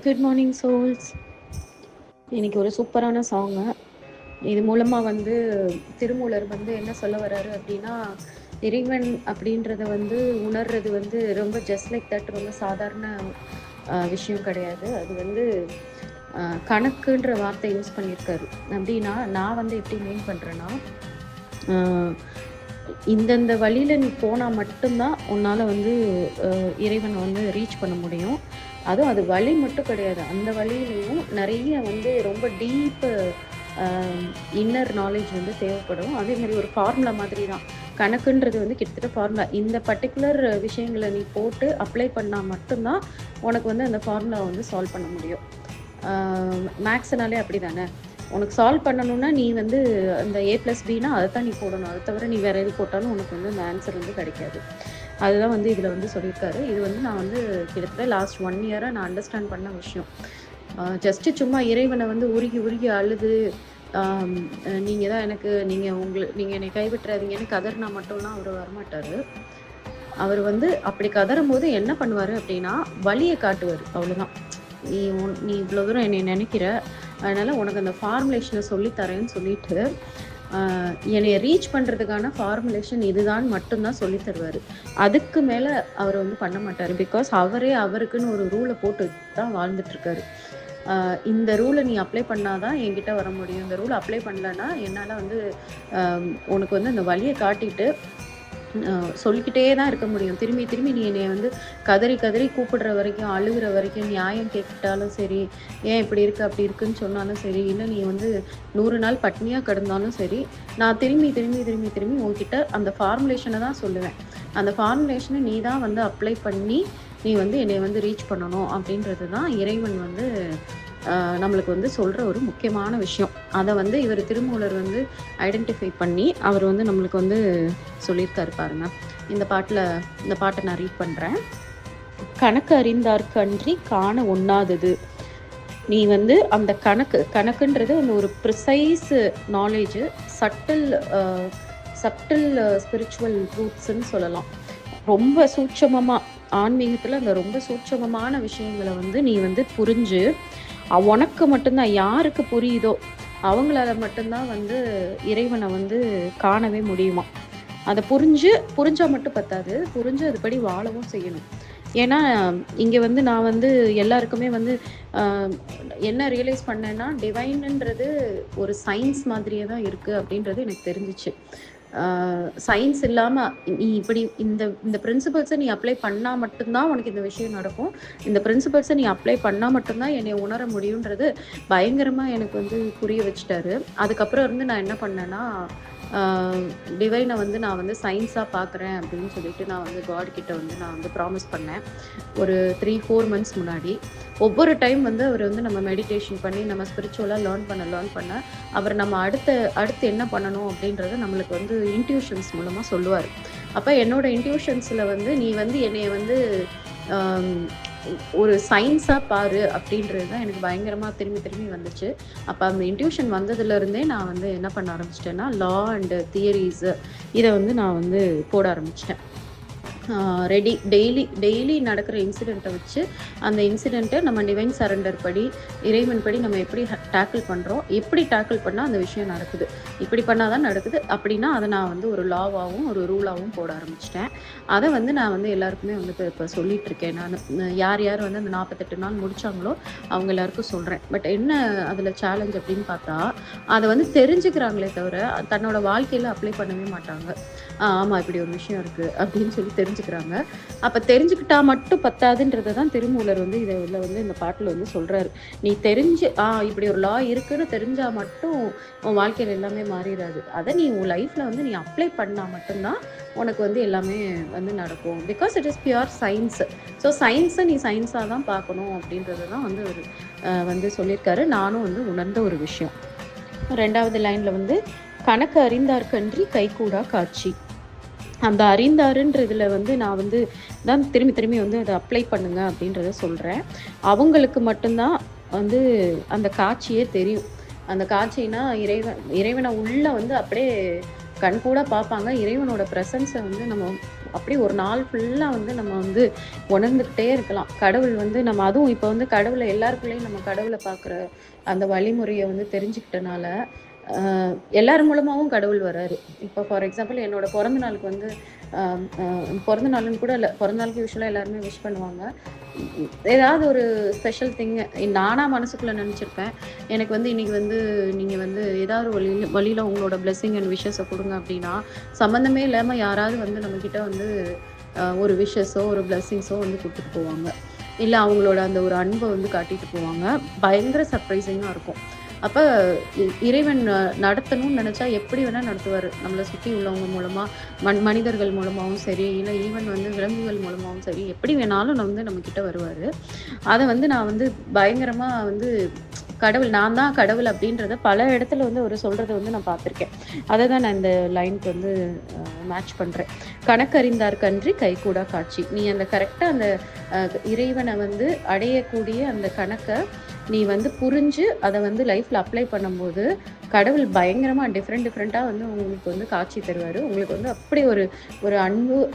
Good morning souls. இன்னைக்கு ஒரு சூப்பரான சாங்கு. இது மூலமாக வந்து திருமூலர் வந்து என்ன சொல்ல வர்றாரு அப்படின்னா, இறைவன் அப்படின்றத வந்து உணர்றது வந்து ரொம்ப ஜஸ்ட் லைக் தட், ரொம்ப சாதாரண விஷயம் கிடையாது. அது வந்து கணக்குன்ற வார்த்தை யூஸ் பண்ணியிருக்காரு. அப்படின்னா நான் வந்து எப்படி மீன் பண்ணுறேன்னா, இந்தந்த வழியில் நீ போனால் மட்டும்தான் உன்னால் வந்து இறைவனை வந்து ரீச் பண்ண முடியும். அதுவும் அது வழி மட்டும் கிடையாது, அந்த வழியிலையும் நிறைய வந்து ரொம்ப டீப்பு இன்னர் நாலேஜ் வந்து தேவைப்படும். அதே மாதிரி ஒரு ஃபார்முலா மாதிரி தான் கணக்குன்றது வந்து கிட்டத்தட்ட ஃபார்முலா. இந்த பர்டிகுலர் விஷயங்களை நீ போட்டு அப்ளை பண்ணால் மட்டும்தான் உனக்கு வந்து அந்த ஃபார்முலா வந்து சால்வ் பண்ண முடியும். மேக்ஸ்னாலே அப்படி தானே, உனக்கு சால்வ் பண்ணணும்னா நீ வந்து அந்த A+Bனா அதை தான் நீ போடணும். அதை தவிர நீ வேறு எது போட்டாலும் உனக்கு வந்து அந்த ஆன்சர் வந்து கிடைக்காது. அதுதான் வந்து இதில் வந்து சொல்லியிருக்காரு. இது வந்து நான் வந்து கிட்டத்தட்ட லாஸ்ட் 1 இயராக நான் அண்டர்ஸ்டாண்ட் பண்ண விஷயம். ஜஸ்ட்டு சும்மா இறைவனை வந்து உருகி உருகி அழுது நீங்கள் தான் எனக்கு, நீங்கள் என்னை கைவிட்டுறாதீங்கன்னு கதறினா மட்டும்லாம் அவர் வரமாட்டார். அவர் வந்து அப்படி கதறும் போது என்ன பண்ணுவார் அப்படின்னா, வழியை காட்டுவார். அவ்வளோதான். நீ இவ்வளோ தூரம் என்னை நினைக்கிற, அதனால் உனக்கு அந்த ஃபார்முலேஷனை சொல்லித்தரேன்னு சொல்லிட்டு என்னை ரீச் பண்ணுறதுக்கான ஃபார்முலேஷன் இதுதான் மட்டும்தான் சொல்லி தருவார். அதுக்கு மேலே அவர் வந்து பண்ண மாட்டார். பிகாஸ் அவருக்குன்னு ஒரு ரூலை போட்டு தான் வாழ்ந்துட்டுருக்காரு. இந்த ரூலை நீ அப்ளை பண்ணாதான் என்கிட்ட வர முடியும், இந்த ரூலை அப்ளை பண்ணலன்னா என்னால் வந்து உனக்கு வந்து அந்த வழியை காட்டிட்டு சொல்லிக்கிட்டே தான் இருக்க முடியும். திரும்பி திரும்பி நீ என்னை வந்து கதறி கதறி கூப்பிடுற வரைக்கும், அழுகிற வரைக்கும், நியாயம் கேட்டாலும் சரி, ஏன் இப்படி இருக்கு அப்படி இருக்குன்னு சொன்னாலும் சரி, இல்லை நீ வந்து 100 நாள் பட்னியாக கிடந்தாலும் சரி, நான் திரும்பி திரும்பி திரும்பி திரும்பி உன்கிட்ட அந்த ஃபார்முலேஷனை தான் சொல்லுவேன். அந்த ஃபார்முலேஷனை நீ தான் வந்து அப்ளை பண்ணி நீ வந்து என்னை வந்து ரீச் பண்ணணும் அப்படின்றது தான் இறைவன் வந்து நம்மளுக்கு வந்து சொல்கிற ஒரு முக்கியமான விஷயம். அதை வந்து இவர் திருமூலர் வந்து ஐடென்டிஃபை பண்ணி அவர் வந்து நம்மளுக்கு வந்து சொல்லியிருக்காரு பாருங்க. இந்த பாட்டை நான் ரீட் பண்ணுறேன். கணக்கு அறிந்தார்க்கு அன்றி காண ஒண்ணாதது. நீ வந்து அந்த கணக்குன்றது அந்த ஒரு ப்ரிசைஸ் நாலேஜு, சட்டில் ஸ்பிரிச்சுவல் ட்ரூத்ஸ்ன்னு சொல்லலாம். ரொம்ப சூட்சமமாக ஆன்மீகத்தில் அந்த ரொம்ப சூட்சமமான விஷயங்களை வந்து நீ வந்து புரிஞ்சு, உனக்கு மட்டும்தான், யாருக்கு புரியுதோ அவங்களால மட்டும்தான் வந்து இறைவனை வந்து காணவே முடியுமா. அதை புரிஞ்சால் மட்டும் பத்தாது, புரிஞ்சு அதுபடி வாழவும் செய்யணும். ஏன்னா இங்கே வந்து நான் வந்து எல்லாருக்குமே வந்து என்ன ரியலைஸ் பண்ணேன்னா, டிவைன்ன்றது ஒரு சயின்ஸ் மாதிரியே தான் இருக்குது அப்படின்றது எனக்கு தெரிஞ்சிச்சு. சயின்ஸ் இல்லாமல் நீ இப்படி இந்த பிரின்சிபல்ஸை நீ அப்ளை பண்ணால் மட்டும்தான் உனக்கு இந்த விஷயம் நடக்கும், இந்த பிரின்சிபல்ஸை நீ அப்ளை பண்ணால் மட்டும்தான் என்னை உணர முடியுன்றது பயங்கரமாக எனக்கு வந்து புரிய வச்சுட்டாரு. அதுக்கப்புறம் இருந்து நான் என்ன பண்ணேன்னா, டிவைனை வந்து நான் வந்து சயின்ஸாக பார்க்குறேன் அப்படின்னு சொல்லிட்டு நான் வந்து காட்கிட்ட வந்து நான் வந்து ப்ராமிஸ் பண்ணேன் ஒரு 3-4 months முன்னாடி. ஒவ்வொரு டைம் வந்து அவர் வந்து நம்ம மெடிடேஷன் பண்ணி நம்ம ஸ்பிரிச்சுவலாக லேர்ன் பண்ண அவர் நம்ம அடுத்து என்ன பண்ணணும் அப்படின்றத நம்மளுக்கு வந்து இன்ட்யூஷன்ஸ் மூலமாக சொல்லுவார். அப்போ என்னோட இன்ட்யூஷன்ஸில் வந்து நீ வந்து என்னைய வந்து ஒரு சயின்ஸாக பாரு அப்படின்றது தான் எனக்கு பயங்கரமாக திரும்பி வந்துச்சு. அப்போ அந்த இன்ட்யூஷன் வந்ததுலேருந்தே நான் வந்து என்ன பண்ண ஆரம்பிச்சிட்டேன்னா, லா அண்டு தியரிஸு இதை வந்து நான் வந்து போட ஆரம்பிச்சிட்டேன். டெய்லி நடக்கிற இன்சிடெண்ட்டை வச்சு அந்த இன்சிடெண்ட்டை நம்ம டிவைன் சரண்டர் படி, இறைவன் படி நம்ம எப்படி டேக்கிள் பண்ணுறோம், எப்படி டேக்கிள் பண்ணால் அந்த விஷயம் நடக்குது, இப்படி பண்ணால் தான் நடக்குது அப்படின்னா அதை நான் வந்து ஒரு லாவாகவும் ஒரு ரூலாகவும் போட ஆரம்பிச்சிட்டேன். அதை வந்து நான் வந்து எல்லாருக்குமே வந்து இப்போ சொல்லிகிட்ருக்கேன். நான் யார் வந்து அந்த 48 நாள் முடித்தாங்களோ அவங்க எல்லாருக்கும் சொல்கிறேன். பட் என்ன அதில் சேலஞ்ச் அப்படின்னு பார்த்தா, அதை வந்து தெரிஞ்சுக்கிறாங்களே தவிர தன்னோட வாழ்க்கையில் அப்ளை பண்ணவே மாட்டாங்க. ஆமாம் இப்படி ஒரு விஷயம் இருக்குது அப்படின்னு சொல்லி தெரிஞ்சுக்கிறாங்க. அப்போ தெரிஞ்சுக்கிட்டா மட்டும் பத்தாதுன்றதை தான் திருமூலர் வந்து இதில் வந்து இந்த பாட்டில் வந்து சொல்கிறாரு. நீ தெரிஞ்சு இப்படி ஒரு லா இருக்குன்னு தெரிஞ்சால் மட்டும் உன் வாழ்க்கையில் எல்லாமே மாறிடாது. அதை நீ உன் லைஃப்பில் வந்து நீ அப்ளை பண்ணால் மட்டும்தான் உனக்கு வந்து எல்லாமே வந்து நடக்கும். Because it is pure science. So சயின்ஸை நீ சயின்ஸாக தான் பார்க்கணும் அப்படின்றது தான் வந்து அவர் வந்து சொல்லியிருக்காரு. நானும் வந்து உணர்ந்த ஒரு விஷயம். 2வது லைனில் வந்து கணக்கு அறிந்தார்க்கன்றி கைகூடா காட்சி. அந்த அறிந்தாருன்றதுல வந்து நான் வந்து தான் திரும்பி வந்து அதை அப்ளை பண்ணுங்க அப்படின்றத சொல்கிறேன். அவங்களுக்கு மட்டும்தான் வந்து அந்த காட்சியே தெரியும். அந்த காட்சினா இறைவனை உள்ள வந்து அப்படியே கண்கூட பார்ப்பாங்க. இறைவனோட ப்ரெசன்ஸை வந்து நம்ம அப்படி ஒரு நாள் ஃபுல்லாக வந்து நம்ம வந்து உணர்ந்துக்கிட்டே இருக்கலாம். கடவுள் வந்து நம்ம அதுவும் இப்போ வந்து கடவுளை எல்லாருக்குள்ளேயும் நம்ம கடவுளை பார்க்குற அந்த வழிமுறையை வந்து தெரிஞ்சுக்கிட்டனால எல்லார் மூலமாகவும் கடவுள் வராரு. இப்போ ஃபார் எக்ஸாம்பிள் என்னோட பிறந்த நாளுக்கு வந்து பிறந்த நாளுன்னு கூட இல்லை, பிறந்த நாளுக்கு யூஸ்வலாக எல்லாருமே விஷ் பண்ணுவாங்க. ஏதாவது ஒரு ஸ்பெஷல் திங்கு நானாக மனசுக்குள்ளே நினச்சிருப்பேன், எனக்கு வந்து இன்றைக்கி வந்து நீங்கள் வந்து ஏதாவது ஒரு வழியில் உங்களோட பிளெஸ்ஸிங் அண்ட் விஷஸை கொடுங்க அப்படின்னா, சம்மந்தமே இல்லாமல் யாராவது வந்து நம்மக்கிட்ட வந்து ஒரு விஷஸோ ஒரு பிளெஸ்ஸிங்ஸோ வந்து கொடுத்துட்டு போவாங்க. இல்லை அவங்களோட அந்த ஒரு அன்பை வந்து காட்டிட்டு போவாங்க. பயங்கர சர்ப்ரைசிங்காக இருக்கும். அப்போ இறைவன் நடத்தணும்னு நினச்சா எப்படி வேணால் நடத்துவார். நம்மளை சுற்றி உள்ளவங்க மூலமாக, மனிதர்கள் மூலமாகவும் சரி, இல்லை ஈவன் வந்து விலங்குகள் மூலமாகவும் சரி, எப்படி வேணாலும் வந்து நம்மக்கிட்ட வருவார். அதை வந்து நான் வந்து பயங்கரமாக வந்து கடவுள், நான் தான் கடவுள் அப்படின்றத பல இடத்துல வந்து அவர் சொல்கிறத வந்து நான் பார்த்துருக்கேன். அதை தான் நான் இந்த லைனுக்கு வந்து மேட்ச் பண்ணுறேன். கணக்கறிந்தார்கன்றி கைகூடா காட்சி. நீ அந்த கரெக்டாக அந்த இறைவனை வந்து அடையக்கூடிய அந்த கணக்கை நீ வந்து புரிஞ்சு அதை வந்து லைஃப்பில் அப்ளை பண்ணும்போது கடவுள் பயங்கரமாக டிஃப்ரெண்ட்டாக வந்து உங்களுக்கு வந்து காட்சி தருவார். உங்களுக்கு வந்து அப்படி ஒரு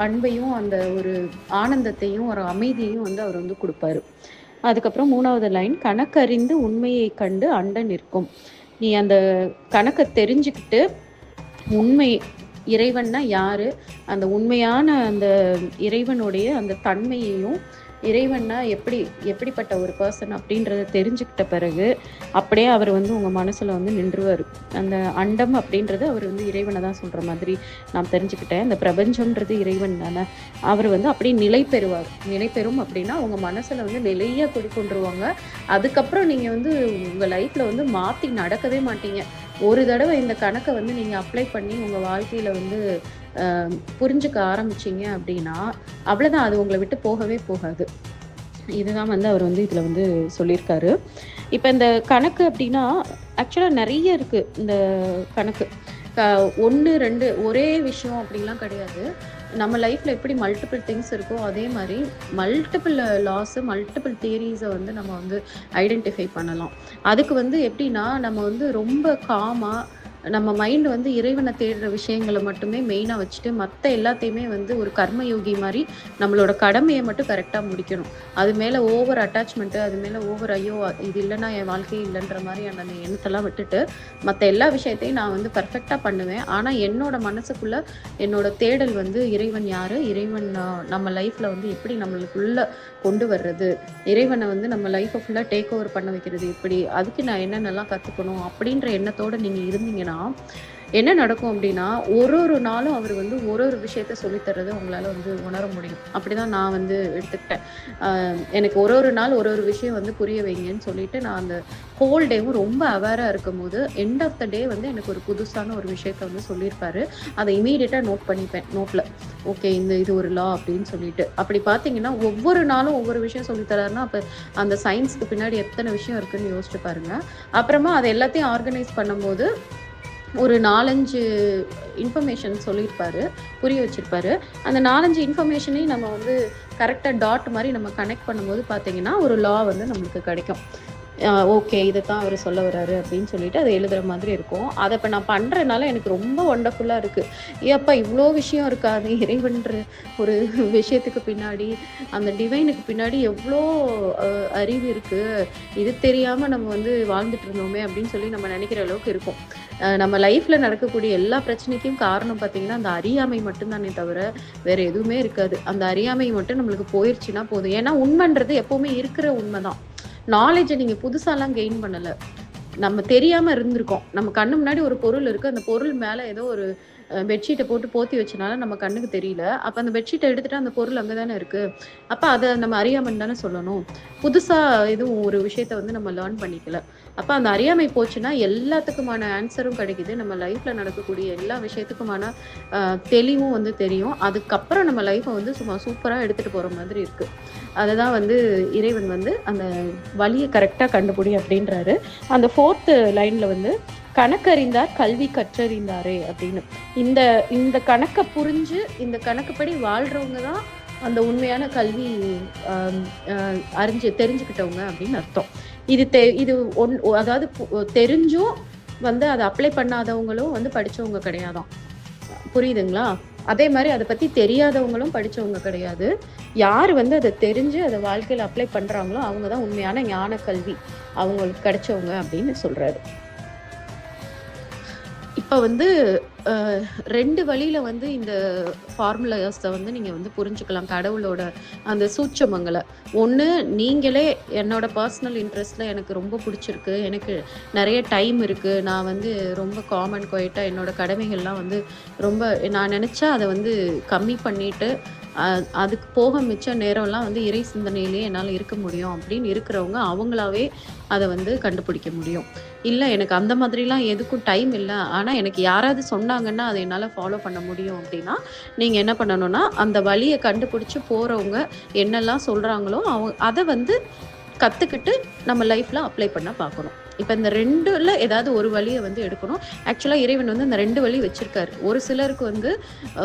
அன்பையும் அந்த ஒரு ஆனந்தத்தையும் ஒரு அமைதியையும் வந்து அவர் வந்து கொடுப்பாரு. அதுக்கப்புறம் 3வது லைன், கணக்கறிந்து உண்மையை கண்டு அண்ட நிற்கும். நீ அந்த கணக்கை தெரிஞ்சுக்கிட்டு உண்மை இறைவன்னா யாரு, அந்த உண்மையான அந்த இறைவனுடைய அந்த தன்மையையும், இறைவன்னா எப்படிப்பட்ட ஒரு பர்சன் அப்படின்றத தெரிஞ்சுக்கிட்ட பிறகு அப்படியே அவர் வந்து உங்கள் மனசில் வந்து நின்றுவார். அந்த அண்டம் அப்படின்றது அவர் வந்து இறைவனை தான் சொல்கிற மாதிரி நான் தெரிஞ்சுக்கிட்டேன். அந்த பிரபஞ்சம்ன்றது இறைவன் தானே, அவர் வந்து அப்படியே நிலை பெறுவார். நிலை பெறும் அப்படின்னா உங்கள் மனசில் வந்து நிலையாக குடிக்கொண்டுருவாங்க. அதுக்கப்புறம் நீங்கள் வந்து உங்கள் லைஃப்பில் வந்து மாற்றி நடக்கவே மாட்டீங்க. ஒரு தடவை இந்த கணக்கை வந்து நீங்கள் அப்ளை பண்ணி உங்கள் வாழ்க்கையில் வந்து புரிஞ்சுக்க ஆரம்பிச்சிங்க அப்படின்னா அவ்வளோதான், அது உங்களை விட்டு போகவே போகாது. இதுதான் வந்து அவர் வந்து இதில் வந்து சொல்லியிருக்காரு. இப்போ இந்த கணக்கு அப்படின்னா ஆக்சுவலாக நிறைய இருக்குது. இந்த கணக்கு 1, 2 ஒரே விஷயம் அப்படின்லாம் கிடையாது. நம்ம லைஃப்பில் எப்படி மல்டிபிள் திங்ஸ் இருக்கோ அதே மாதிரி மல்டிபிள் லாஸு, மல்டிபிள் தியரிஸை வந்து நம்ம வந்து ஐடென்டிஃபை பண்ணலாம். அதுக்கு வந்து எப்படின்னா நம்ம வந்து ரொம்ப காமாக நம்ம மைண்டு வந்து இறைவனை தேடுற விஷயங்களை மட்டுமே மெயினாக வச்சுட்டு மற்ற எல்லாத்தையுமே வந்து ஒரு கர்மயோகி மாதிரி நம்மளோட கடமையை மட்டும் கரெக்டாக முடிக்கணும். அது மேலே ஓவர் அட்டாச்மெண்ட்டு, அது மேலே ஓவர் ஐயோ இது இல்லைன்னா என் வாழ்க்கையே இல்லைன்ற மாதிரியான அந்த எண்ணத்தெல்லாம் விட்டுட்டு மற்ற எல்லா விஷயத்தையும் நான் வந்து பர்ஃபெக்டாக பண்ணுவேன். ஆனால் என்னோட மனசுக்குள்ளே என்னோட தேடல் வந்து இறைவன் யார், இறைவன் நம்ம லைஃப்பில் வந்து எப்படி நம்மளுக்குள்ளே கொண்டு வர்றது, இறைவனை வந்து நம்ம லைஃப்பை ஃபுல்லாக டேக் ஓவர் பண்ண வைக்கிறது எப்படி, அதுக்கு நான் என்னென்னலாம் கற்றுக்கணும் அப்படின்ற எண்ணத்தோடு நீங்கள் இருந்தீங்கன்னா என்ன நடக்கும் அப்படின்னா ஒரு நாளும் அவர் வந்து ஒரு விஷயத்த சொல்லித்தர்றதை உங்களால் வந்து உணர முடியும். அப்படிதான் நான் வந்து எடுத்துக்கிட்டேன். எனக்கு ஒரு நாள் ஒரு விஷயம் வந்து புரிய வைங்கன்னு சொல்லிட்டு நான் அந்த ஹோல் டேவும் ரொம்ப அவேராக இருக்கும் போது எண்ட் ஆஃப் த டே வந்து எனக்கு ஒரு புதுசான ஒரு விஷயத்த வந்து சொல்லியிருப்பாரு. அதை இமீடியட்டாக நோட் பண்ணிப்பேன் நோட்டில். ஓகே, இது ஒரு லா அப்படின்னு சொல்லிட்டு. அப்படி பார்த்தீங்கன்னா ஒவ்வொரு நாளும் ஒவ்வொரு விஷயம் சொல்லித்தராருன்னா அப்போ அந்த சயின்ஸ்க்கு பின்னாடி எத்தனை விஷயம் இருக்குன்னு யோசிச்சு பாருங்க. அப்புறமா அதை எல்லாத்தையும் ஆர்கனைஸ் பண்ணும்போது ஒரு 4-5 இன்ஃபர்மேஷன் சொல்லியிருப்பாரு, புரிய வச்சிருப்பாரு. அந்த 4-5 இன்ஃபர்மேஷனையும் நம்ம வந்து கரெக்டாக டாட் மாதிரி நம்ம கனெக்ட் பண்ணும்போது பார்த்தீங்கன்னா ஒரு லா வந்து நம்மளுக்கு கிடைக்கும். ஓகே, இதை தான் அவர் சொல்ல வர்றாரு அப்படின்னு சொல்லிட்டு அதை எழுதுகிற மாதிரி இருக்கும். அதை இப்போ நான் பண்ணுறதுனால எனக்கு ரொம்ப ஒண்டர்ஃபுல்லாக இருக்குது. ஏப்பா இவ்வளோ விஷயம் இருக்காது, இறைவன்ற ஒரு விஷயத்துக்கு பின்னாடி, அந்த டிவைனுக்கு பின்னாடி எவ்வளோ அறிவு இருக்குது, இது தெரியாமல் நம்ம வந்து வாழ்ந்துட்டு இருந்தோமே அப்படின்னு சொல்லி நம்ம நினைக்கிற அளவுக்கு இருக்கும். நம்ம லைஃப்பில் நடக்கக்கூடிய எல்லா பிரச்சனைக்கும் காரணம் பார்த்திங்கன்னா அந்த அறியாமை மட்டும்தானே தவிர வேறு எதுவுமே இருக்காது. அந்த அறியாமை மட்டும் நம்மளுக்கு போயிடுச்சுன்னா போதும். ஏன்னா உண்மைன்றது எப்போவுமே இருக்கிற உண்மை தான். நாலேஜை நீங்கள் புதுசாலாம் கெயின் பண்ணலை, நம்ம தெரியாமல் இருந்திருக்கோம். நம்ம கண்ணு முன்னாடி ஒரு பொருள் இருக்குது, அந்த பொருள் மேலே ஏதோ ஒரு பெட்ஷீட்டை போட்டு போத்தி வச்சனால நம்ம கண்ணுக்கு தெரியல. அப்போ அந்த பெட்ஷீட்டை எடுத்துகிட்டு அந்த பொருள் அங்கே தானே இருக்குது. அப்போ அதை நம்ம அறியாமல் தானே சொல்லணும். புதுசாக எதுவும் ஒரு விஷயத்த வந்து நம்ம லேர்ன் பண்ணிக்கல. அப்போ அந்த அறியாமை போச்சுன்னா எல்லாத்துக்குமான ஆன்சரும் கிடைக்குது. நம்ம லைஃப்பில் நடக்கக்கூடிய எல்லா விஷயத்துக்குமான தெளிவும் வந்து தெரியும். அதுக்கப்புறம் நம்ம லைஃப்பை வந்து சும்மா சூப்பராக எடுத்துகிட்டு போகிற மாதிரி இருக்குது. அதை தான் வந்து இறைவன் வந்து அந்த வழியை கரெக்டாக கண்டுபிடி அப்படின்றாரு. அந்த 4th லைனில் வந்து கணக்கறிந்தார் கல்வி கற்றறிந்தாரே அப்படின்னு. இந்த கணக்கை புரிஞ்சு இந்த கணக்குப்படி வாழ்கிறவங்க தான் அந்த உண்மையான கல்வி தெரிஞ்சுக்கிட்டவங்க அப்படின்னு அர்த்தம். இது அதாவது தெரிஞ்சும் வந்து அதை அப்ளை பண்ணாதவங்களும் வந்து படித்தவங்க கிடையாதான். புரியுதுங்களா? அதே மாரி அத பத்தி தெரியாதவங்களும் படிச்சவங்க கிடையாது. யார் வந்து அத தெரிஞ்சு அத வாழ்க்கையில அப்ளை பண்றாங்களோ, அவங்க தான் உண்மையான ஞான கல்வி அவங்களுக்கு கிடைச்சவங்க அப்படின்னு சொல்றாரு. இப்ப வந்து அ 2 வழியில வந்து இந்த ஃபார்முலாஸ வந்து நீங்க வந்து புரிஞ்சுக்கலாம். கடவுளோட அந்த சூட்சமங்கள. ஒண்ணு நீங்களே என்னோட பர்சனல் இன்ட்ரெஸ்ட்ல எனக்கு ரொம்ப புடிச்சிருக்கு. எனக்கு நெறைய டைம் இருக்கு. நான் வந்து ரொம்ப காம் அண்ட் குவைட்டா என்னோட கடமைகள்லாம் வந்து ரொம்ப நான் நெனச்சா அத வந்து கம்மி பண்ணிட்டு, அ அதுக்கு போக மிச்ச நேரம்லாம் வந்து இறை சிந்தனையிலேயே என்னால இருக்க முடியும் அப்படின்னு இருக்கிறவங்க, அவங்களாவே அத வந்து கண்டுபிடிக்க முடியும். இல்ல எனக்கு அந்த மாதிரிலாம் எதுக்கும் டைம் இல்ல. ஆனா எனக்கு யாராவது சொன்னாங்கன்னா, அத என்னால ஃபாலோ பண்ண முடியும் அப்டின்னா, நீங்க என்ன பண்ணணும்னா, அந்த வழிய கண்டுபிடிச்சு போறவங்க என்னெல்லாம் சொல்றாங்களோ, அத வந்து கத்துக்கிட்டு நம்ம லைஃப்ல அப்ளை பண்ண பார்க்கணும். இப்ப இந்த 2ல ஏதாவது ஒரு வழிய வந்து எடுக்கணும். ஆக்சுவலா இறைவன் வந்து அந்த 2 வழி வச்சிருக்காரு. ஒரு சிலருக்கு வந்து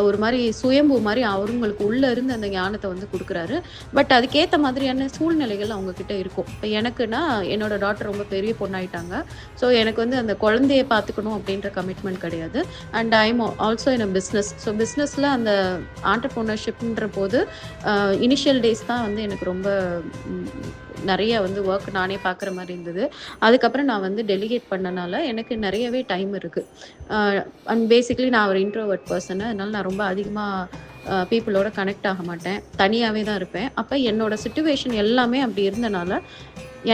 ஒரு மாரி சுயம்பு மாரி அவங்களுக்கு உள்ள இருந்து அந்த ஞானத்த வந்து குடுக்குறாரு. பட் அதுக்கேத்த மாதிரியான சூழ்நிலைகள் அவங்க கிட்ட இருக்கும். இப்ப எனக்குன்னா, என்னோட டாட்டர் ரொம்ப பெரிய பொண்ணாயிட்டாங்க. ஸோ எனக்கு வந்து அந்த குழந்தைய பார்த்துக்கணும் அப்டின்ற கமிட்மெண்ட் கிடையாது. And I am also in a business. So பிசினஸ்ல அந்த ஆன்டர்பிரினர்ஷிப்ன்ற போது இனிஷியல் டேஸ் தான் வந்து எனக்கு ரொம்ப ம் நெறைய வந்து வொர்க் நானே பார்க்குற மாரி இருந்தது. அதுக்கப்புறம் நான் வந்து டெலிகேட் பண்ணனால எனக்கு நெறையவே டைம் இருக்கு. அ அண்ட் பேசிக்கலி நான் ஒரு இன்ட்ரோவர்ட் பெர்சனு. அதனால நான் ரொம்ப அதிகமா பீப்பிளோட கனெக்ட் ஆக மாட்டேன். தனியாவே தான் இருப்பேன். அப்ப என்னோட சிட்யூவேஷன் எல்லாமே அப்படி இருந்தனால,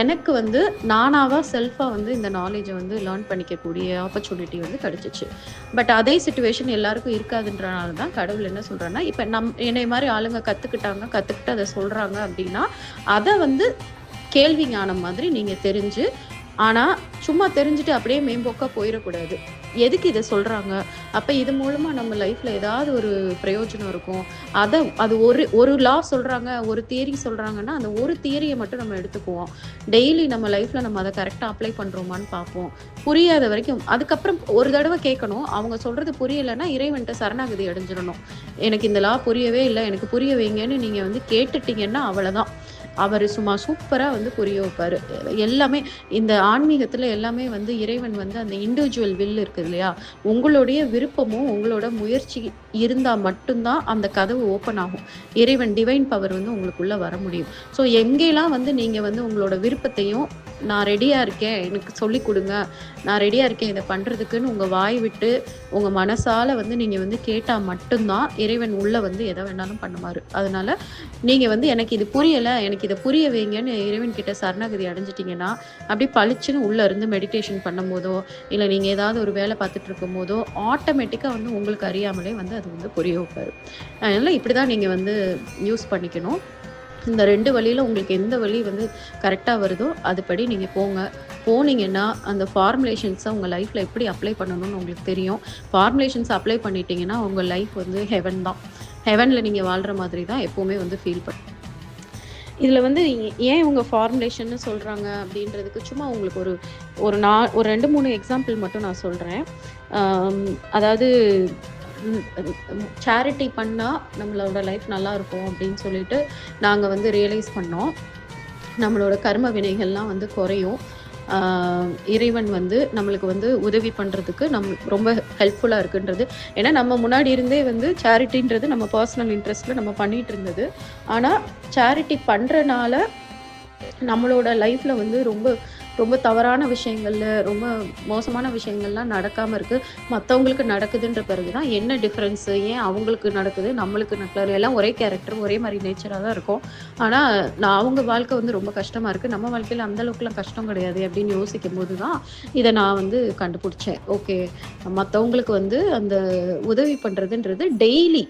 எனக்கு வந்து நானாவா செல்ஃபா வந்து இந்த நாலேட்ஜ வந்து லேர்ன் பண்ணிக்கக்கூடிய ஆப்பர்ச்சுனிட்டி வந்து கிடைச்சுச்சு. பட் அதே சிட்யூவேஷன் எல்லாருக்கும் இருக்காதுன்றனால தான் கடவுள் என்ன சொல்றார்ன்னா, இப்ப என்னைய மாரி ஆளுங்க கத்துக்கிட்டாங்க, கத்துக்கிட்டு அத சொல்றாங்க அப்படின்னா, அத வந்து கேள்வி ஞானம் மாதிரி நீங்க தெரிஞ்சு, ஆனா சும்மா தெரிஞ்சுட்டு அப்படியே மேம்போக்கா போயிறக்கூடாது. எதுக்கு இத சொல்றாங்க? அப்ப இது மூலமா நம்ம லைஃப்ல ஏதாவது ஒரு பிரயோஜனம் இருக்கும். அது ஒரு லா சொல்றாங்க, ஒரு தியரி சொல்றாங்கன்னா, அந்த ஒரு தியரிய மட்டும் நம்ம எடுத்துக்குவோம். டெய்லி நம்ம லைஃப்ல நம்ம அத கரெக்ட்டா அப்ளை பண்றோமான்னு பார்ப்போம். புரியாத வரைக்கும் அதுக்கப்புறம் ஒரு தடவ கேட்கணும். அவங்க சொல்றது புரியலன்னா, இறைவன்ட்ட சரணாகதி அடைஞ்சிரணும். எனக்கு இந்த லா புரியவே இல்ல. எனக்கு புரிய வைங்கன்னு நீங்க வந்து கேட்டுட்டீங்கன்னா அவ்வளதான். அவரு சும்மா சூப்பரா வந்து புரிய வைப்பாரு. எல்லாமே இந்த ஆன்மீகத்துல எல்லாமே வந்து இறைவன் வந்து அந்த இண்டிவிஜுவல் வில் இருக்கு இல்லையா? உங்களுடைய விருப்பமும், உங்களோட முயற்சி இருந்தா மட்டும் தான் அந்த கதவு ஓப்பன் ஆகும். இறைவன் டிவைன் பவர் வந்து உங்களுக்குள்ள வர முடியும். ஸோ எங்கேலாம் வந்து நீங்க வந்து உங்களோட விருப்பத்தையும், நான் ரெடியா இருக்கேன், எனக்கு சொல்லிக் குடுங்க, நான் ரெடியா இருக்கேன் இத பண்றதுக்குன்னு உங்க வாய் விட்டு, உங்க மனசால வந்து நீங்க வந்து கேட்டா மட்டும் தான் இறைவன் உள்ள வந்து எத வேணாலும் பண்ணுவாரு. அதனால நீங்க வந்து எனக்கு இது புரியல, எனக்கு இத புரிய வைங்கன்னு இறைவன் கிட்ட சரணாகதி அடைஞ்சிட்டீங்கன்னா, அப்படியே பளிச்சுன்னு உள்ள இருந்து மெடிடேஷன் பண்ணும்போதோ, இல்ல நீங்க ஏதாவது ஒரு வேலை பார்த்துட்டு இருக்கும்போதோ, ஆட்டோமேட்டிக்கா வந்து உங்களுக்கு அறியாமலே வந்து அது வந்து புரிய வைப்பாரு. அதனால இப்படிதான் நீங்க வந்து யூஸ் பண்ணிக்கணும். இந்த 2 வழியில உங்களுக்கு எந்த வழி வந்து கரெக்ட்டா வருதோ, அதுபடி நீங்க போங்க. போனீங்கன்னா, அந்த ஃபார்முலேஷன்ஸ உங்க லைஃப்ல எப்படி அப்ளை பண்ணணும்னு உங்களுக்கு தெரியும். ஃபார்முலேஷன்ஸ் அப்ளை பண்ணிட்டீங்கன்னா, உங்க லைஃப் வந்து ஹெவன் தான். ஹெவன்ல நீங்க வாழ்ற மாதிரி தான் எப்பவுமே வந்து ஃபீல் இதுல வந்து ஏன் இவங்க ஃபார்முலேஷன்னு சொல்றாங்க அப்படின்றதுக்கு சும்மா உங்களுக்கு ஒரு ஒரு 2, 3 எக்ஸாம்பிள் மட்டும் நான் சொல்றேன். அதாவது சேரிட்டி பண்ணா நம்மளோட லைஃப் நல்லாருக்கும் அப்படின்னு சொல்லிட்டு நாங்க வந்து ரியலைஸ் பண்ணோம். நம்மளோட கர்ம வினைகள்லாம் வந்து குறையும். ஆ இறைவன் வந்து நம்மளுக்கு வந்து உதவி பண்றதுக்கு ரொம்ப ஹெல்ப்ஃபுல்லா இருக்குன்றது. ஏன்னா நம்ம முன்னாடி இருந்தே வந்து சேரிட்டின்றது நம்ம பர்சனல் இன்ட்ரெஸ்ட்ல நம்ம பண்ணிட்டு இருந்தது. ஆனா சேரிட்டி பண்றனால நம்மளோட லைஃப்ல வந்து ரொம்ப ரொம்ப தவறான விஷயங்கள்ல, ரொம்ப மோசமான விஷயங்கள்லாம் நடக்காம இருக்கு. மத்தவங்களுக்கு நடக்குதுன்ற பிறகு தான் என்ன டிஃபரன்ஸு? ஏன் அவங்களுக்கு நடக்குது? நம்மளுக்கு நடக்கல? எல்லாம் ஒரே கேரக்டர், ஒரே மாரி நேச்சரா தான் இருக்கோம். ஆனா, அவங்க வாழ்க்கை வந்து ரொம்ப கஷ்டமா இருக்கு. நம்ம வாழ்க்கையில அந்த அளவுக்குலாம் கஷ்டம் கிடையாதே! அப்படின்னு யோசிக்கும்போது தான், இத நான் வந்து கண்டுபிடிச்சேன். ஓகே. மத்தவங்களுக்கு வந்து அந்த உதவி பண்றதுன்றது டெய்லி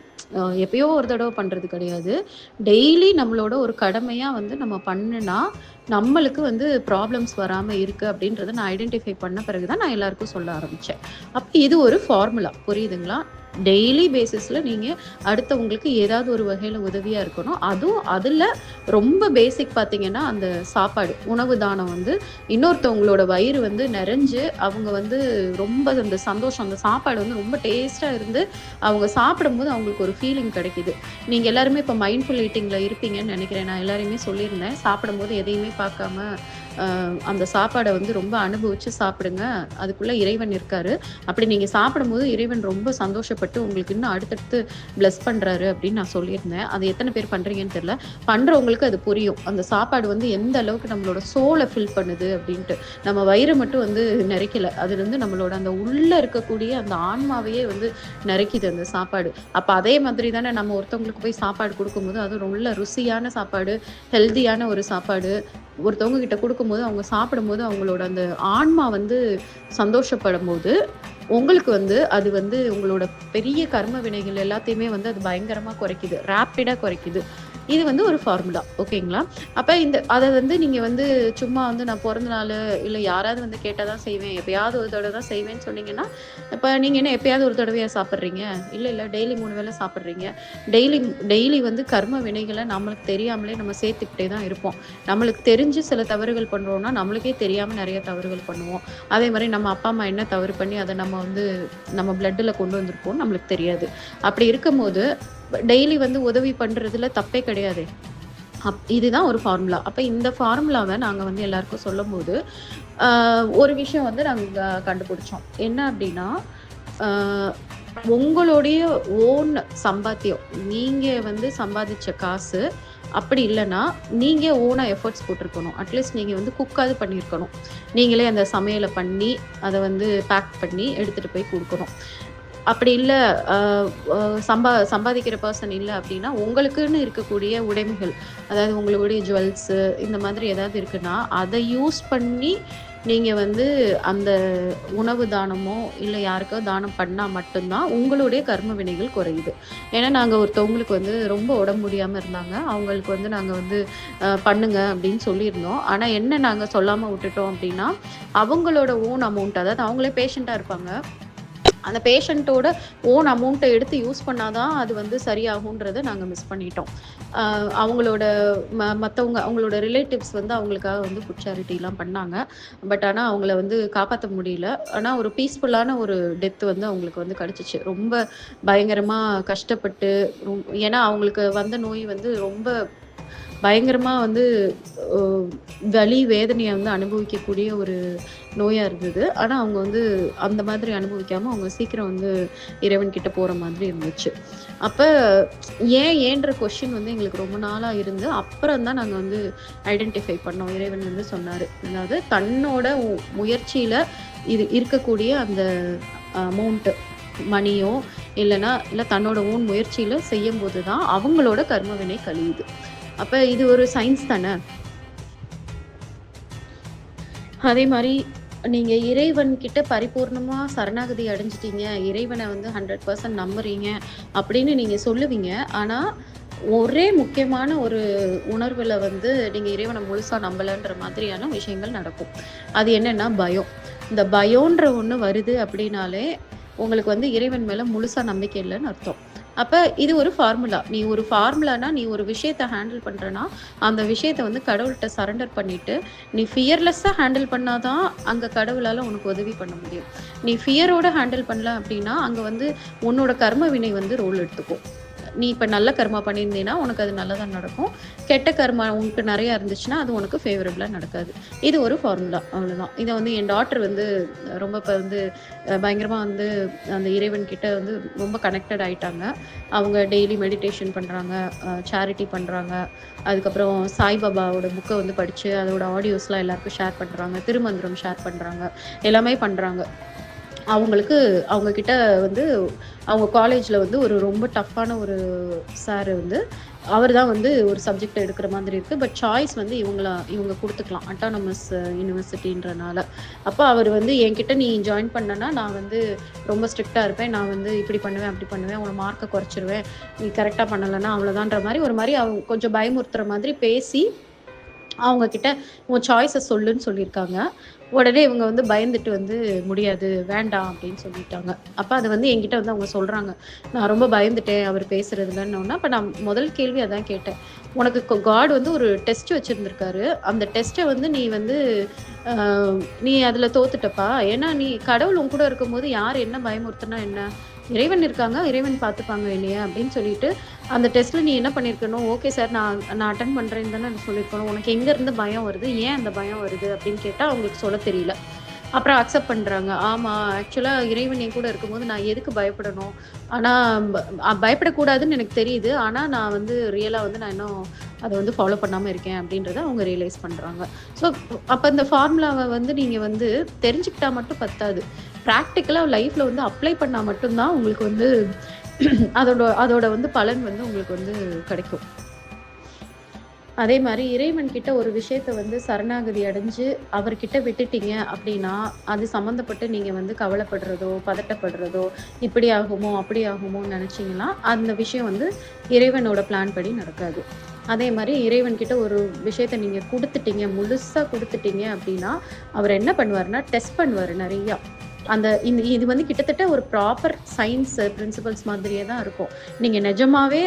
எப்பயோ ஒரு தடவ பண்றது கிடையாது. டெய்லி நம்மளோட ஒரு கடமையா வந்து நம்ம பண்ணுனா, நம்மளுக்கு வந்து ப்ராப்ளம்ஸ் வராம இருக்கு அப்படின்றத நான் ஐடென்டிஃபை பண்ண பிறகு தான் நான் எல்லாருக்கும் சொல்ல ஆரம்பிச்சேன். அப்ப இது ஒரு ஃபார்முலா புரியுதுங்களா? டெய்லி பேசிஸ்ல நீங்க அடுத்தவங்களுக்கு ஏதாவது ஒரு வகையில உதவியா இருக்கணும். அதுவும் அதுல ரொம்ப பேசிக் பார்த்தீங்கன்னா, அந்த சாப்பாடு, உணவு தானம் வந்து இன்னொருத்தவங்களோட வயிறு வந்து நெறஞ்சு, அவங்க வந்து ரொம்ப அந்த சந்தோஷம், அந்த சாப்பாடு வந்து ரொம்ப டேஸ்ட்டா இருந்து, அவங்க சாப்பிடும்போது அவங்களுக்கு ஒரு ஃபீலிங் கிடைக்குது. நீங்க எல்லாருமே இப்ப மைண்ட்ஃபுல் ஈட்டிங்ல இருப்பீங்கன்னு நெனைக்கிறேன். நான் எல்லாரையுமே சொல்லியிருந்தேன். சாப்பிடும்போது எதையுமே பார்க்காம, அந்த சாப்பாட வந்து ரொம்ப அனுபவிச்சு சாப்பிடுங்க. அதுக்குள்ள இறைவன் இருக்காரு. அப்படி நீங்க சாப்பிடும்போது இறைவன் ரொம்ப சந்தோஷப்பட்டு சந்தோஷப்பட்டு உங்களுக்கு இன்னும் அடுத்தடுத்து பிளஸ் பண்றாரு அப்படின்னு நான் சொல்லியிருந்தேன். அது எத்தனை பேர் பண்றீங்கன்னு தெரியல. பண்றவங்களுக்கு அது புரியும். அந்த சாப்பாடு வந்து எந்த அளவுக்கு நம்மளோட சோலை ஃபில் பண்ணுது அப்படின்ட்டு. நம்ம வயிறு மட்டும் வந்து நிறைக்கல, அது வந்து நம்மளோட அந்த உள்ள இருக்கக்கூடிய அந்த ஆன்மாவையே வந்து நிறைக்குது அந்த சாப்பாடு. அப்ப அதே மாதிரி தானே நம்ம ஒருத்தவங்களுக்கு போய் சாப்பாடு கொடுக்கும்போது, அது நல்ல ருசியான சாப்பாடு, ஹெல்தியான ஒரு சாப்பாடு ஒருத்தவங்க கிட்ட கொடுக்கும்போது, அவங்க சாப்பிடும்போது அவங்களோட அந்த ஆன்மா வந்து சந்தோஷப்படும் போது, உங்களுக்கு வந்து அது வந்து உங்களோட பெரிய கர்ம வினைகள் எல்லாத்தையுமே வந்து அது பயங்கரமா குறைக்குது, ரேப்பிடா குறைக்குது. இது வந்து ஒரு ஃபார்முலா. ஓகேங்களா? அப்ப அத வந்து நீங்க வந்து சும்மா வந்து நான் பிறந்த நாளு, இல்ல யாராவது வந்து கேட்டா தான் செய்வேன், எப்பயாவது ஒரு தடவ தான் செய்வேன்னு சொன்னீங்கன்னா, இப்ப நீங்க என்ன எப்பயாவது ஒரு தடவையா சாப்பிடுறீங்க? இல்ல டெய்லி 3 வேளை சாப்பிடுறீங்க. டெய்லி டெய்லி வந்து கர்ம வினைகள நம்மளுக்கு தெரியாமலே நம்ம சேர்த்துக்கிட்டே தான் இருப்போம். நம்மளுக்கு தெரிஞ்சு சில தவறுகள் பண்றோம்னா, நம்மளுக்கே தெரியாம நெறைய தவறுகள் பண்ணுவோம். அதே மாரி நம்ம அப்பா, அம்மா என்ன தவறு பண்ணி அத நம்ம வந்து நம்ம பிளட்ல கொண்டு வந்திருப்போம்னு நம்மளுக்கு தெரியாது. அப்படி இருக்கும்போது டெய்லி வந்து உதவி பண்றதுல தப்பே கிடையாதே. இதுதான் ஒரு ஃபார்முலா. அப்ப இந்த ஃபார்முலாவ நாங்க வந்து எல்லாருக்கும் சொல்லும்போது, ஒரு விஷயம் வந்து நாங்க கண்டுபிடிச்சோம். என்ன அப்படின்னா, அ உங்களுடைய ஓன் சம்பாத்தியம். நீங்க வந்து சம்பாதிச்ச காசு, அப்படி இல்லன்னா, நீங்க ஓனா எஃபோர்ட்ஸ் போட்டிருக்கணும். அட்லீஸ்ட் நீங்க வந்து குக்காவது பண்ணியிருக்கணும். நீங்களே அந்த சமையல பண்ணி, அத வந்து பேக் பண்ணி எடுத்துட்டு போய் குடுக்கணும். அப்படி இல்ல, அ அ சம்பாதிக்கிற பெர்சன் இல்ல அப்படின்னா, உங்களுக்குன்னு இருக்கக்கூடிய உடைமைகள், அதாவது உங்களுடைய ஜுவல்ஸு இந்த மாதிரி ஏதாவது இருக்குன்னா, அத யூஸ் பண்ணி நீங்க வந்து அந்த உணவு தானமோ, இல்ல யாருக்கோ தானம் பண்ணா மட்டும் தான் உங்களுடைய கர்ம வினைகள் குறையுது. ஏன்னா, நாங்க ஒருத்தவங்களுக்கு வந்து ரொம்ப உடம்பு முடியாம இருந்தாங்க. அவங்களுக்கு வந்து நாங்க வந்து பண்ணுங்க அப்படின்னு சொல்லியிருந்தோம். ஆனா என்ன நாங்க சொல்லாம விட்டுட்டோம் அப்படின்னா, அவங்களோட ஓன் அமௌண்ட், அதாவது அவங்களே பேஷண்ட்டா இருப்பாங்க. அந்த பேஷண்ட்டோட ஓன் அமௌண்ட்ட எடுத்து யூஸ் பண்ணா தான் அது வந்து சரியாகுன்றத நாங்க மிஸ் பண்ணிட்டோம். அவங்களோட மத்தவங்க அவங்களோட ரிலேட்டிவ்ஸ் வந்து அவங்களுக்காக வந்து ஃபுட் சேரிட்டிலாம் பண்ணாங்க. பட் ஆனா அவங்கள வந்து காப்பாத்த முடியல. ஆனா ஒரு பீஸ்ஃபுல்லான ஒரு டெத் வந்து அவங்களுக்கு வந்து கிடைச்சுச்சு. ரொம்ப பயங்கரமா கஷ்டப்பட்டு, ஏன்னா அவங்களுக்கு வந்த நோய் வந்து ரொம்ப பயங்கரமா வந்து அ வலி, வேதனைய வந்து அனுபவிக்கக்கூடிய ஒரு நோயா இருந்தது. ஆனா, அவங்க வந்து அந்த மாதிரி அனுபவிக்காம, அவங்க சீக்கிரம் வந்து இறைவன் கிட்ட போற மாதிரி இருந்துச்சு. அப்ப ஏன்ற கொஸ்டின் வந்து எங்களுக்கு ரொம்ப நாளா இருந்து, அப்புறம் தான் நாங்க வந்து ஐடென்டிஃபை பண்ணோம். இறைவன் வந்து சொன்னாரு. அதாவது தன்னோட முயற்சியில இது இருக்கக்கூடிய அந்த அமௌண்ட் மணியோ, இல்ல தன்னோட ஓன் முயற்சியில செய்யும்போது தான் அவங்களோட கர்ம வினை கழியுது. அப்ப இது ஒரு சயின்ஸ் தானே. அதே மாரி நீங்க இறைவன் கிட்ட பரிபூர்ணமா சரணாகதி அடைஞ்சிட்டீங்க, இறைவனை வந்து 100% நம்புறீங்க அப்படின்னு நீங்க சொல்லுவீங்க. ஆனா, ஒரே முக்கியமான ஒரு உணர்வுல வந்து நீங்க இறைவனை முழுசா நம்பலன்ற மாதிரியான விஷயங்கள் நடக்கும். அது என்னன்னா பயம். இந்த பயம்ன்ற ஒண்ணு வருது அப்படின்னாலே, உங்களுக்கு வந்து இறைவன் மேல முழுசா நம்பிக்கை இல்லன்னு அர்த்தம். அப்ப இது ஒரு ஃபார்முலா. நீ ஒரு ஃபார்முலானா, நீ ஒரு விஷயத்த ஹேண்டில் பண்றன்னா, அந்த விஷயத்த வந்து கடவுள்ட்ட சரண்டர் பண்ணிட்டு, நீ ஃபியர்லெஸ்ஸா ஹேண்டில் பண்ணா தான், அங்க கடவுளால உனக்கு உதவி பண்ண முடியும். நீ ஃபியரோட ஹேண்டில் பண்ணல அப்படின்னா, அங்க வந்து உன்னோட கர்ம வினை வந்து ரோல் எடுத்துக்கும். நீ இப்ப நல்ல கர்மா பண்ணியிருந்தீன்னா, உனக்கு அது நல்லதா நடக்கும். கெட்ட கர்மா உனக்கு நெறைய இருந்துச்சுன்னா, அது உனக்கு ஃபேவரபிளா நடக்காது. இது ஒரு ஃபார்முலா. அவ்வளோதான். இத வந்து என் டாட்டர் வந்து ரொம்ப இப்ப வந்து பயங்கரமா வந்து அந்த இறைவன் கிட்ட வந்து ரொம்ப கனெக்டட் ஆயிட்டாங்க. அவங்க டெய்லி மெடிடேஷன் பண்றாங்க, சேரிட்டி பண்றாங்க. அதுக்கப்புறம் சாய்பாபாவோட புக்க வந்து படிச்சு, அதோட ஆடியோஸ்லாம் எல்லாருக்கும் ஷேர் பண்றாங்க. திருமந்திரம் ஷேர் பண்றாங்க. எல்லாமே பண்றாங்க. அவங்களுக்கு அவங்க கிட்ட வந்து அவங்க காலேஜ்ல வந்து ஒரு ரொம்ப டஃப்பான ஒரு சார் வந்து அவர் தான் வந்து ஒரு சப்ஜெக்ட் எடுக்கிற மாதிரி இருக்கு. பட் சாய்ஸ் வந்து இவங்க குடுத்துக்கலாம். அட்டானமஸ் யூனிவர்சிட்டின்றனால. அப்ப அவர் வந்து என்கிட்ட நீ ஜாயின் பண்ணனா, நான் வந்து ரொம்ப ஸ்ட்ரிக்ட்டா இருப்பேன். நான் வந்து இப்படி பண்ணுவேன், அப்படி பண்ணுவேன். உன மார்க்க குறைச்சிருவேன். நீ கரெக்ட்டா பண்ணலன்னா அவ்வளோதான்ற மாரி ஒரு மாரி அவங்க கொஞ்சம் பயமுறுத்துற மாதிரி பேசி, அவங்க கிட்ட உன் சாய்ஸ சொல்லுன்னு சொல்லியிருக்காங்க. உடனே இவங்க வந்து பயந்துட்டு வந்து முடியாது, வேண்டாம் அப்படின்னு சொல்லிட்டாங்க. அப்ப அத வந்து என்கிட்ட வந்து அவங்க சொல்றாங்க. நான் ரொம்ப பயந்துட்டேன் அவர் பேசுறதுலன்னோன, அப்ப நான் முதல் கேள்வி அதான் கேட்டேன். உனக்கு காட் வந்து ஒரு டெஸ்ட் வச்சிருந்திருக்காரு. அந்த டெஸ்ட்ட வந்து நீ வந்து அ நீ அதுல தோத்துட்டப்பா. ஏன்னா நீ கடவுள் உன் கூட இருக்கும்போது யார் என்ன பயமுறுத்துனா என்ன? இறைவன் இருக்காங்க, இறைவன் பார்த்துப்பாங்க இல்லையா? அப்படின்னு சொல்லிட்டு, அந்த டெஸ்ட்ல நீ என்ன பண்ணியிருக்கணும்? ஓகே சார், நான் அட்டெண்ட் பண்றேன்னு தானே சொல்லியிருக்கணும். உனக்கு எங்க இருந்து பயம் வருது? ஏன் அந்த பயம் வருது? அப்படின்னு கேட்டா அவங்களுக்கு சொல்ல தெரியல. அப்புறம் அக்செப்ட் பண்றாங்க. ஆமா, ஆக்சுவலா இறைவன் என் கூட இருக்கும்போது நான் எதுக்கு பயப்படணும்? ஆனா பயப்படக்கூடாதுன்னு எனக்கு தெரியுது. ஆனா நான் வந்து ரியலா வந்து நான் இன்னும் அத வந்து ஃபாலோ பண்ணாம இருக்கேன் அப்படின்றத அவங்க ரியலைஸ் பண்றாங்க. ஸோ அப்ப இந்த ஃபார்முலாவ வந்து நீங்க வந்து தெரிஞ்சுக்கிட்டா மட்டும் பத்தாது. பிராக்டிகலா லைஃப்ல வந்து அப்ளை பண்ணா மட்டும் தான் உங்களுக்கு வந்து அதோட அதோட வந்து பலன் வந்து உங்களுக்கு வந்து கிடைக்கும். அதே மாரி இறைவன் கிட்ட ஒரு விஷயத்த வந்து சரணாகதி அடைஞ்சு, அவர்கிட்ட விட்டுட்டீங்க அப்டின்னா, அது சம்மந்தப்பட்டு நீங்க வந்து கவலைப்படுறதோ, பதட்டப்படுறதோ, இப்படி ஆகுமோ, அப்படி ஆகுமோன்னு நெனச்சீங்கன்னா, அந்த விஷயம் வந்து இறைவனோட பிளான் படி நடக்காது. அதே மாரி இறைவன் கிட்ட ஒரு விஷயத்த நீங்க குடுத்துட்டீங்க, முழுசா குடுத்துட்டீங்க அப்டின்னா, அவர் என்ன பண்ணுவாருன்னா, டெஸ்ட் பண்ணுவாரு நெறையா. இது வந்து கிட்டத்தட்ட ஒரு ப்ராப்பர் சயின்ஸ் பிரின்சிபல்ஸ் மாதிரியே தான் இருக்கும். நீங்க நிஜமாவே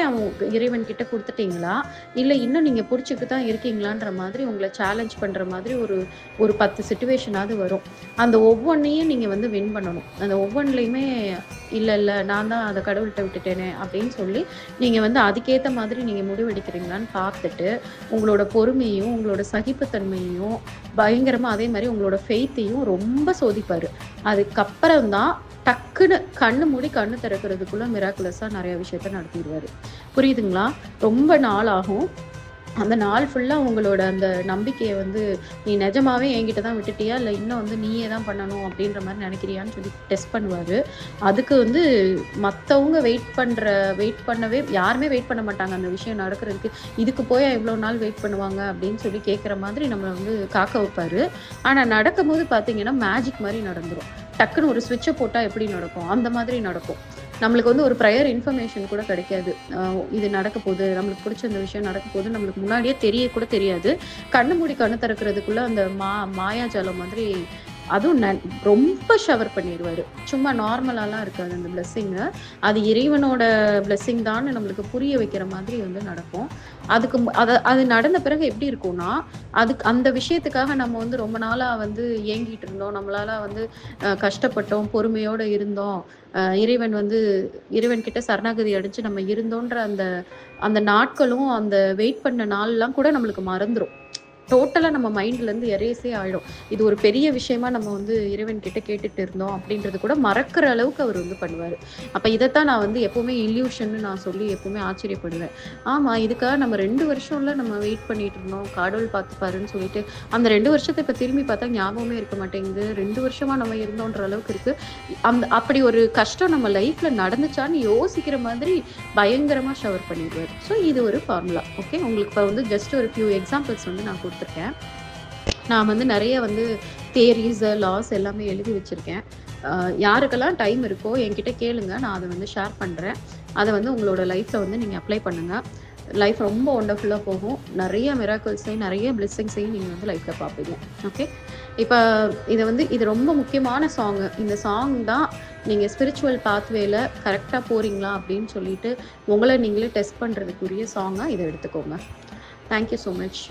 இறைவன் கிட்ட குடுத்துட்டீங்களா? இல்ல இன்னும் நீங்க புடிச்சுட்டு தான் இருக்கீங்களான்ற மாதிரி உங்கள சேலஞ்ச் பண்ற மாதிரி ஒரு ஒரு 10 சிச்சுவேஷனாவது வரும். அந்த ஒவ்வொன்னையும் நீங்க வந்து வின் பண்ணணும். அந்த ஒவ்வொன்லயுமே இல்ல நான் தான் அத கடவுள்ட்ட விட்டுட்டேனே அப்படின்னு சொல்லி, நீங்க வந்து அதுக்கேத்த மாதிரி நீங்க முடிவெடுக்கிறீங்களான்னு பார்த்துட்டு, உங்களோட பொறுமையையும், உங்களோட சகிப்புத்தன்மையையும் பயங்கரமா அதே மாரி உங்களோட ஃபெய்த்தையும் ரொம்ப சோதிப்பாரு. அதுக்கப்புறம் தான் டக்குன்னு கண்ணு மூடி கண்ணு திறக்கிறதுக்குள்ள மிராக்குலஸா நெறைய விஷயத்த நடத்திருவாரு. புரியுதுங்களா? ரொம்ப நாள் ஆகும். அந்த நாள் ஃபுல்லா உங்களோட அந்த நம்பிக்கைய வந்து, "நீ நெஜமாவே என்கிட்ட தான் விட்டுட்டியா? இல்ல இன்னும் வந்து நீயே தான் பண்ணணும் அப்படின்ற மாரி நெனைக்கிறியான்னு?" சொல்லி டெஸ்ட் பண்ணுவாரு. அதுக்கு வந்து மத்தவங்க வெயிட் பண்ணவே யாருமே வெயிட் பண்ண மாட்டாங்க அந்த விஷயம் நடக்கிறதுக்கு. "இதுக்கு போயா இவ்ளோ நாள் வெயிட் பண்ணுவாங்க?" அப்படின்னு சொல்லி கேட்கிற மாதிரி நம்மள வந்து காக்க வைப்பாரு. ஆனா நடக்கும்போது பார்த்தீங்கன்னா, மேஜிக் மாரி நடந்துரும். டக்குன்னு ஒரு ஸ்விட்ச போட்டா எப்படி நடக்கும்? அந்த மாதிரி நடக்கும். நம்மளுக்கு வந்து ஒரு ப்ரையர் இன்ஃபர்மேஷன் கூட கிடைக்காது. இது நடக்க போகுது, நம்மளுக்கு புடிச்ச இந்த விஷயம் நடக்க போகுதுன்னு நம்மளுக்கு முன்னாடியே கூட தெரியாது. கண்ணு மூடி கண்ணு திறக்கிறதுக்குள்ள அந்த மாயாஜாலம் மாதிரி அதுவும் ரொம்ப ஷவர் பண்ணிருவாரு. சும்மா நார்மலாலாம் இருக்காது அந்த பிளெஸ்ஸிங்கு. அது இறைவனோட பிளெஸ்ஸிங் தான்னு நம்மளுக்கு புரிய வைக்கிற மாதிரி வந்து நடக்கும். அதுக்கு அது நடந்த பிறகு எப்படி இருக்கும்னா, அந்த விஷயத்துக்காக நம்ம வந்து ரொம்ப நாளா வந்து ஏங்கிட்டு இருந்தோம். நம்மளால வந்து கஷ்டப்பட்டோம், பொறுமையோட இருந்தோம். இறைவன் கிட்ட சரணாகதி அடைஞ்சு நம்ம இருந்தோன்ற அந்த அந்த நாட்களும், அந்த வெயிட் பண்ண நாள்லாம் கூட நம்மளுக்கு மறந்துரும். டோட்டலா நம்ம மைண்ட்லேருந்து எரேஸே ஆயிடும். இது ஒரு பெரிய விஷயமா நம்ம வந்து இறைவன் கிட்ட கேட்டுட்டு இருந்தோம் அப்படின்றது கூட மறக்கிற அளவுக்கு அவர் வந்து பண்ணுவாரு. அப்ப இதத்தான் நான் வந்து எப்பவுமே இல்யூஷன்னு நான் சொல்லி எப்பவுமே ஆச்சரியப்படுவேன். ஆமா, இதுக்காக நம்ம 2 வருஷம்ல நம்ம வெயிட் பண்ணிட்டு இருந்தோம். கடவுள் பார்த்துப்பாருன்னு சொல்லிட்டு, அந்த 2 வருஷத்த இப்ப திரும்பி பார்த்தா ஞாபகமே இருக்க மாட்டேங்குது. 2 வருஷமா நம்ம இருந்தோன்ற அளவுக்கு இருக்கு. அப்படி ஒரு கஷ்டம் நம்ம லைஃப்ல நடந்துச்சான்னு யோசிக்கிற மாதிரி பயங்கரமா ஷவர் பண்ணிருவாரு. ஸோ இது ஒரு ஃபார்முலா. ஓகே. உங்களுக்கு இப்ப வந்து ஜஸ்ட் ஒரு ஃபியூ எக்ஸாம்பிள்ஸ் வந்து நான் குடுத்துருக்கேன். நான் வந்து நெறைய வந்து தியரீஸ், லாஸ் எல்லாமே எழுதி வச்சிருக்கேன். யாருக்கெல்லாம் டைம் இருக்கோ என்கிட்ட கேளுங்க. நான் அத வந்து ஷேர் பண்றேன். அத வந்து உங்களோட லைஃப்ல வந்து நீங்க அப்ளை பண்ணுங்க. லைஃப் ரொம்ப வொண்டர்ஃபுல்லா போகும். நெறைய மிராக்கிள்ஸையும், நெறைய பிளெஸ்ஸிங்ஸையும் நீங்க வந்து லைஃப்ல பார்ப்பீங்க. ஓகே. இப்ப இது ரொம்ப முக்கியமான சாங். இந்த சாங் தான் நீங்க ஸ்பிரிச்சுவல் பாத்வேல கரெக்ட்டா போறீங்களா அப்படின்னு சொல்லிட்டு, உங்கள நீங்களே டெஸ்ட் பண்றதுக்குரிய சாங்கா இத எடுத்துக்கோங்க. Thank you so much.